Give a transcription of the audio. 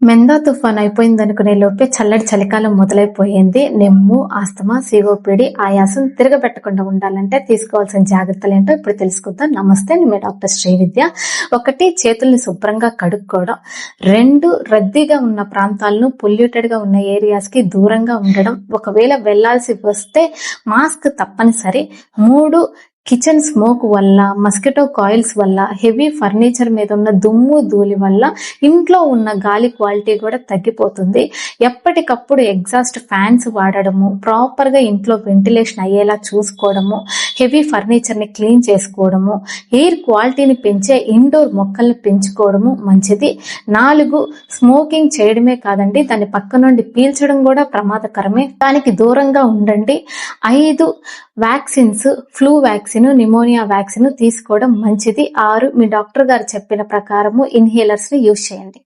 మెందా తుఫాన్ అయిపోయిందనుకునే లోపే చల్లటి చలికాలం మొదలైపోయింది. నెమ్ము, ఆస్తమా, సిఓపిడి, ఆయాసం తిరగబెట్టకుండా ఉండాలంటే తీసుకోవాల్సిన జాగ్రత్తలేంటో ఇప్పుడు తెలుసుకుందాం. నమస్తే, నేను మీ డాక్టర్ శ్రీవిద్య. 1, చేతుల్ని శుభ్రంగా కడుక్కోవడం. 2, రద్దీగా ఉన్న ప్రాంతాలను, పొల్యూటెడ్ గా ఉన్న ఏరియాస్ కి దూరంగా ఉండడం. ఒకవేళ వెళ్లాల్సి వస్తే మాస్క్ తప్పనిసరి. 3, కిచెన్ స్మోక్ వల్ల, మస్కిటో కాయిల్స్ వల్ల, హెవీ ఫర్నిచర్ మీద ఉన్న దుమ్ము ధూళి వల్ల ఇంట్లో ఉన్న గాలి క్వాలిటీ కూడా తగ్గిపోతుంది. ఎప్పటికప్పుడు ఎగ్జాస్ట్ ఫ్యాన్స్ వాడడము, ప్రాపర్ గా ఇంట్లో వెంటిలేషన్ అయ్యేలా చూసుకోవడము, హెవీ ఫర్నిచర్ ని క్లీన్ చేసుకోవడము, ఎయిర్ క్వాలిటీని పెంచే ఇండోర్ మొక్కల్ని పెంచుకోవడము మంచిది. 4, స్మోకింగ్ చేయడమే కాదండి, దాని పక్క నుండి పీల్చడం కూడా ప్రమాదకరమే, దానికి దూరంగా ఉండండి. 5, vaccines, flu vaccine, pneumonia vaccine తీసుకోవడం మంచిది. 6, మీ డాక్టర్ గారు చెప్పిన ప్రకారము ఇన్హేలర్స్ ని యూజ్ చేయండి.